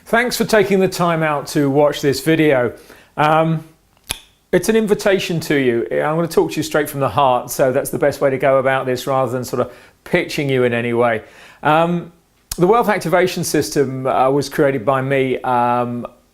Thanks for taking the time out to watch this video. It's an invitation to you. I'm going to talk to you straight from the heart, so that's the best way to go about this rather than sort of pitching you in any way. The Wealth Activation System was created by me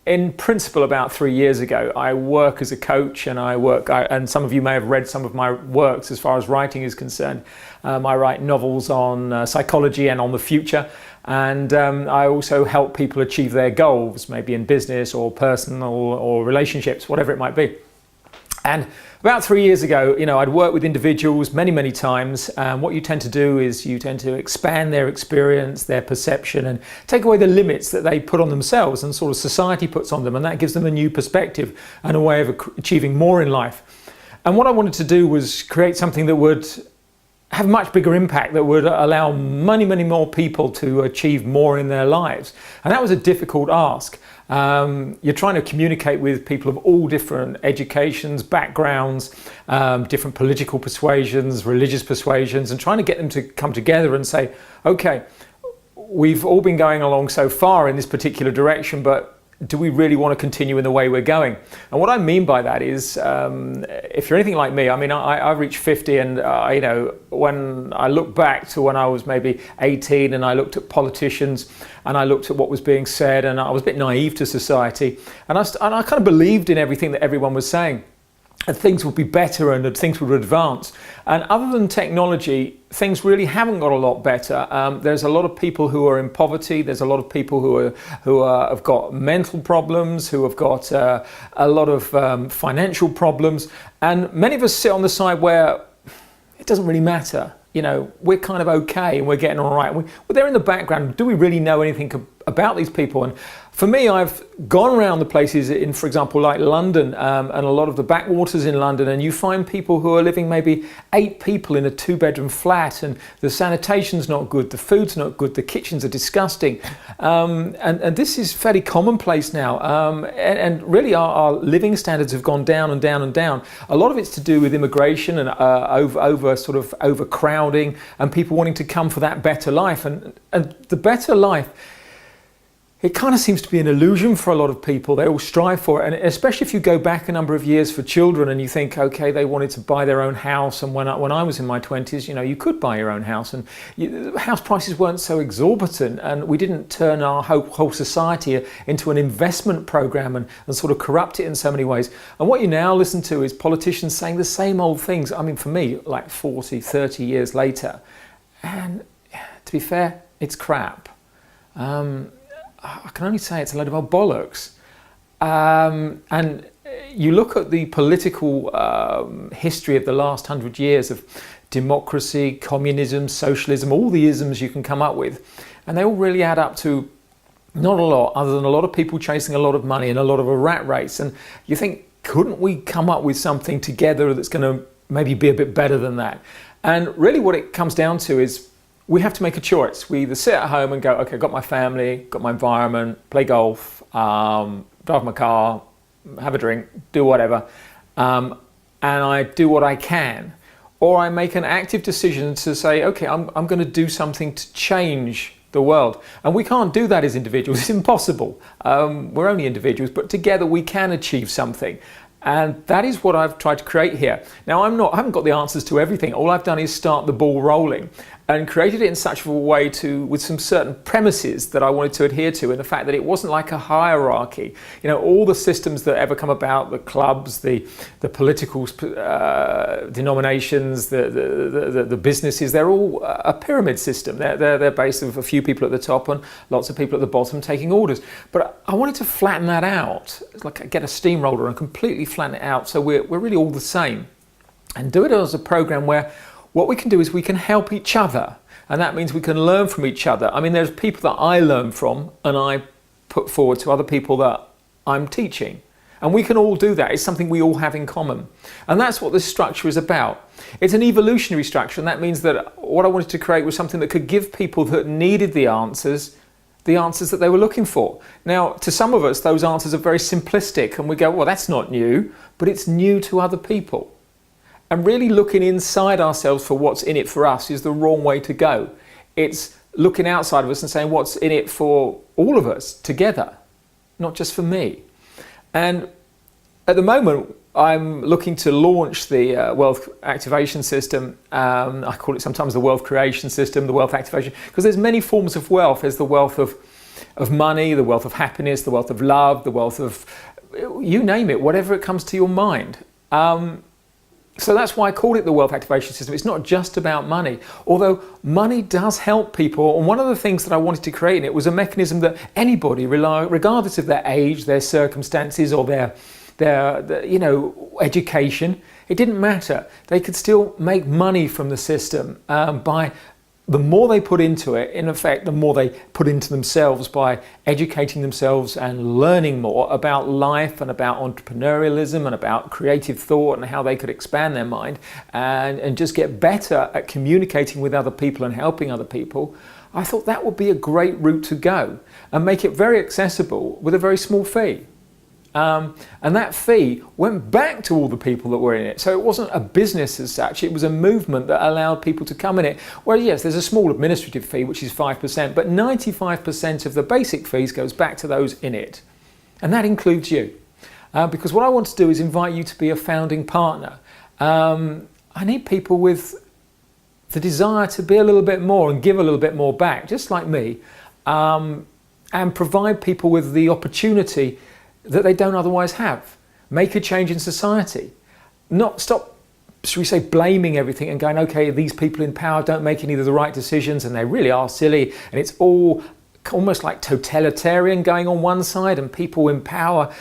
in principle about 3 years ago. I work as a coach and and some of you may have read some of my works as far as writing is concerned. I write novels on psychology and on the future, and I also help people achieve their goals, maybe in business or personal or relationships, whatever it might be. And about 3 years ago, I'd worked with individuals many times. What you tend to do is you tend to expand their experience, their perception, and take away the limits that they put on themselves and sort of society puts on them. And that gives them a new perspective and a way of achieving more in life. And what I wanted to do was create something that would have much bigger impact, that would allow many more people to achieve more in their lives. And that was a difficult ask. You're trying to communicate with people of all different educations, backgrounds, different political persuasions, religious persuasions, and trying to get them to come together and say, okay, we've all been going along so far in this particular direction, but do we really want to continue in the way we're going? And what I mean by that is, if you're anything like me, I've reached 50, and when I look back to when I was maybe 18 and I looked at politicians and I looked at what was being said, and I was a bit naive to society, and I kind of believed in everything that everyone was saying. And things would be better and that things would advance. And other than technology, things really haven't got a lot better. There's a lot of people who are in poverty. There's a lot of people who have got mental problems, who have got a lot of financial problems. And many of us sit on the side where it doesn't really matter. We're kind of okay and we're getting all right. They're in the background. Do we really know anything about these people? And for me, I've gone around the places in, for example, like London and a lot of the backwaters in London, and you find people who are living maybe 8 people in a 2-bedroom flat, and the sanitation's not good, the food's not good, the kitchens are disgusting. And this is fairly commonplace now. And really our living standards have gone down and down and down. A lot of it's to do with immigration and overcrowding and people wanting to come for that better life. And the better life, it kind of seems to be an illusion for a lot of people. They all strive for it, and especially if you go back a number of years for children and you think, okay, they wanted to buy their own house, and when I was in my 20s, you could buy your own house, and house prices weren't so exorbitant, and we didn't turn our whole society into an investment program and sort of corrupt it in so many ways. And what you now listen to is politicians saying the same old things. For me, like 40, 30 years later, and to be fair, it's crap. I can only say it's a load of old bollocks. And you look at the political history of the last 100 years of democracy, communism, socialism, all the isms you can come up with, and they all really add up to not a lot, other than a lot of people chasing a lot of money and a lot of a rat race. And you think, couldn't we come up with something together that's going to maybe be a bit better than that? And really what it comes down to is, we have to make a choice. We either sit at home and go, okay, got my family, got my environment, play golf, drive my car, have a drink, do whatever, and I do what I can. Or I make an active decision to say, okay, I'm going to do something to change the world. And we can't do that as individuals. It's impossible. We're only individuals, but together we can achieve something. And that is what I've tried to create here. Now, I haven't got the answers to everything. All I've done is start the ball rolling and created it in such a way with some certain premises that I wanted to adhere to, and the fact that it wasn't like a hierarchy. All the systems that ever come about, the clubs, the political denominations, the businesses, they're all a pyramid system. They're based on a few people at the top and lots of people at the bottom taking orders. But I wanted to flatten that out. It's like get a steamroller and completely flatten it out so we're really all the same, and do it as a program where what we can do is we can help each other, and that means we can learn from each other. There's people that I learn from and I put forward to other people that I'm teaching, and we can all do that. It's something we all have in common, and that's what this structure is about. It's an evolutionary structure, and that means that what I wanted to create was something that could give people that needed the answers that they were looking for. Now, to some of us, those answers are very simplistic, and we go, well, that's not new, but it's new to other people. And really looking inside ourselves for what's in it for us is the wrong way to go. It's looking outside of us and saying what's in it for all of us together, not just for me. And at the moment, I'm looking to launch the wealth activation system. I call it sometimes the wealth creation system, the wealth activation, because there's many forms of wealth. There's the wealth of money, the wealth of happiness, the wealth of love, the wealth of, you name it, whatever it comes to your mind. So that's why I call it the wealth activation system. It's not just about money, although money does help people. And one of the things that I wanted to create in it was a mechanism that anybody, regardless of their age, their circumstances, or their education, it didn't matter. They could still make money from the system by the more they put into it. In effect, the more they put into themselves by educating themselves and learning more about life and about entrepreneurialism and about creative thought and how they could expand their mind and just get better at communicating with other people and helping other people. I thought that would be a great route to go and make it very accessible with a very small fee. And that fee went back to all the people that were in it. So it wasn't a business as such, it was a movement that allowed people to come in it. Well, yes, there's a small administrative fee, which is 5%, but 95% of the basic fees goes back to those in it. And that includes you. Because what I want to do is invite you to be a founding partner. I need people with the desire to be a little bit more and give a little bit more back, just like me, and provide people with the opportunity that they don't otherwise have. Make a change in society. Not stop, should we say, blaming everything and going, okay, these people in power don't make any of the right decisions and they really are silly, and it's all almost like totalitarian going on one side, and people in power,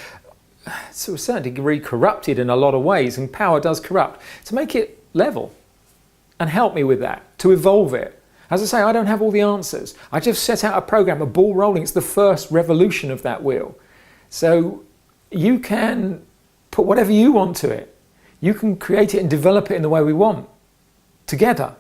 to a certain degree, corrupted in a lot of ways, and power does corrupt. To make it level and help me with that, to evolve it. As I say, I don't have all the answers. I just set out a program, a ball rolling. It's the first revolution of that wheel. So you can put whatever you want to it. You can create it and develop it in the way we want, together.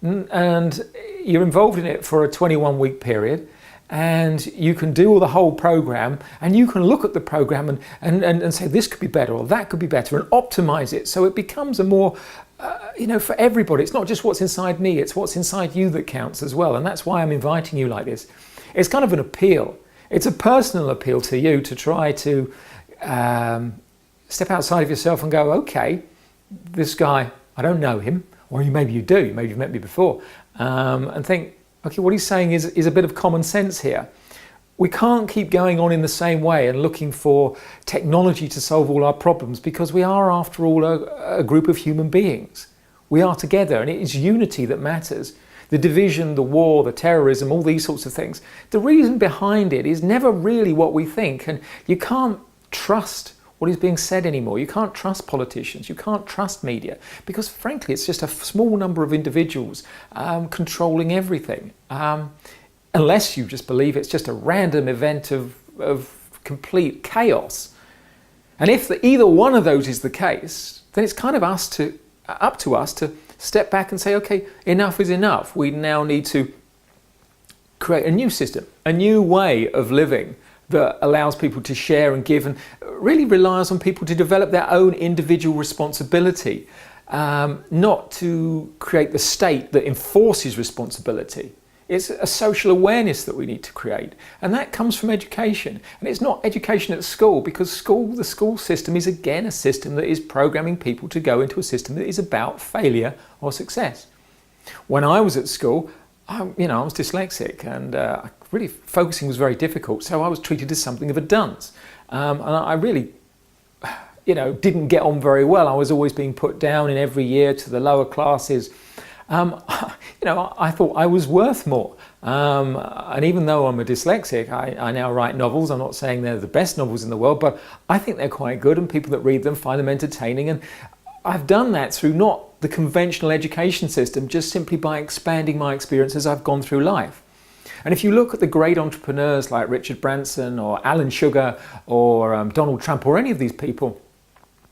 And you're involved in it for a 21-week period, and you can do the whole program, and you can look at the program and say this could be better or that could be better, and optimize it so it becomes a more, for everybody. It's not just what's inside me, it's what's inside you that counts as well. And that's why I'm inviting you like this. It's kind of an appeal. It's a personal appeal to you to try to step outside of yourself and go, okay, this guy, I don't know him, or maybe you do, maybe you've met me before, and think, okay, what he's saying is a bit of common sense here. We can't keep going on in the same way and looking for technology to solve all our problems, because we are, after all, a group of human beings. We are together, and it is unity that matters. The division, the war, the terrorism, all these sorts of things. The reason behind it is never really what we think, and you can't trust what is being said anymore. You can't trust politicians, you can't trust media, because frankly it's just a small number of individuals controlling everything. Unless you just believe it's just a random event of complete chaos. And if either one of those is the case, then it's kind of up to us to step back and say, okay, enough is enough. We now need to create a new system, a new way of living that allows people to share and give, and really relies on people to develop their own individual responsibility, not to create the state that enforces responsibility. It's a social awareness that we need to create, and that comes from education. And it's not education at school, because the school system is again a system that is programming people to go into a system that is about failure or success. When I was at school, I was dyslexic, and really focusing was very difficult, so I was treated as something of a dunce. And I really didn't get on very well. I was always being put down in every year to the lower classes. I thought I was worth more. And even though I'm a dyslexic, I now write novels. I'm not saying they're the best novels in the world, but I think they're quite good, and people that read them find them entertaining. And I've done that through not the conventional education system, just simply by expanding my experience as I've gone through life. And if you look at the great entrepreneurs like Richard Branson or Alan Sugar or Donald Trump or any of these people,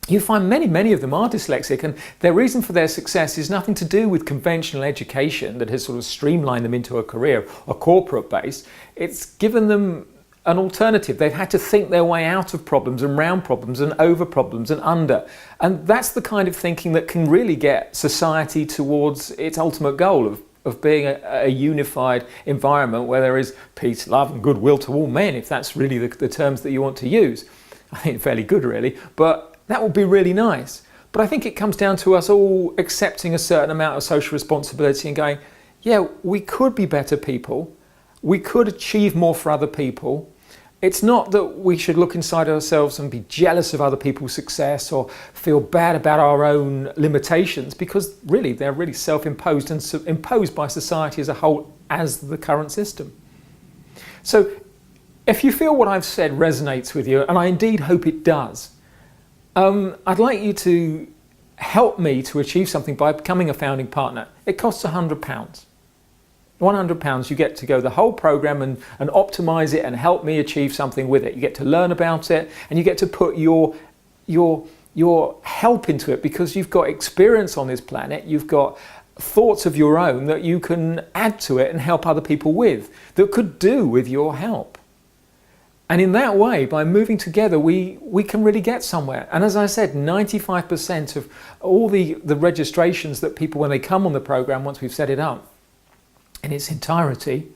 you find many of them are dyslexic, and their reason for their success is nothing to do with conventional education that has sort of streamlined them into a career or corporate base. It's given them an alternative. They've had to think their way out of problems and round problems and over problems and under. And that's the kind of thinking that can really get society towards its ultimate goal of of being a unified environment where there is peace, love and goodwill to all men, if that's really the terms that you want to use. I think fairly good really, but that would be really nice. But I think it comes down to us all accepting a certain amount of social responsibility and going, yeah, we could be better people. We could achieve more for other people. It's not that we should look inside ourselves and be jealous of other people's success or feel bad about our own limitations, because really they're really self-imposed and imposed by society as a whole as the current system. So if you feel what I've said resonates with you, and I indeed hope it does, I'd like you to help me to achieve something by becoming a founding partner. It costs £100. £100, you get to go the whole program and optimize it and help me achieve something with it. You get to learn about it and you get to put your help into it, because you've got experience on this planet, you've got thoughts of your own that you can add to it and help other people with, that could do with your help. And in that way, by moving together, we can really get somewhere. And as I said, 95% of all the registrations that people, when they come on the program, once we've set it up in its entirety,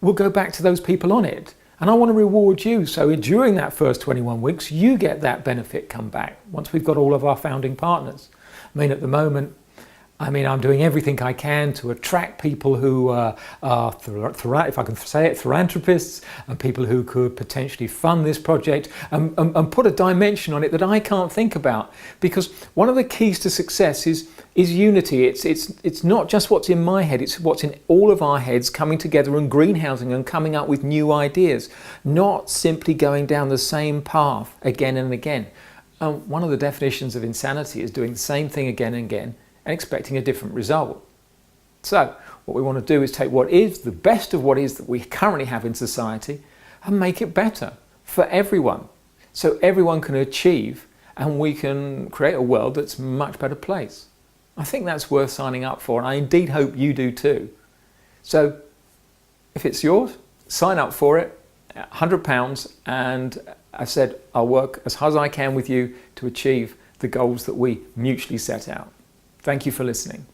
will go back to those people on it. And I want to reward you. So during that first 21 weeks, you get that benefit come back once we've got all of our founding partners. I mean, at the moment, I'm doing everything I can to attract people who are, if I can say it, philanthropists, and people who could potentially fund this project and put a dimension on it that I can't think about. Because one of the keys to success is unity. It's not just what's in my head, it's what's in all of our heads coming together and greenhousing and coming up with new ideas, not simply going down the same path again and again. One of the definitions of insanity is doing the same thing again and again and expecting a different result. So what we want to do is take what is the best of what is that we currently have in society and make it better for everyone, so everyone can achieve and we can create a world that's a much better place. I think that's worth signing up for, and I indeed hope you do too. So if it's yours, sign up for it, £100, and I said I'll work as hard as I can with you to achieve the goals that we mutually set out. Thank you for listening.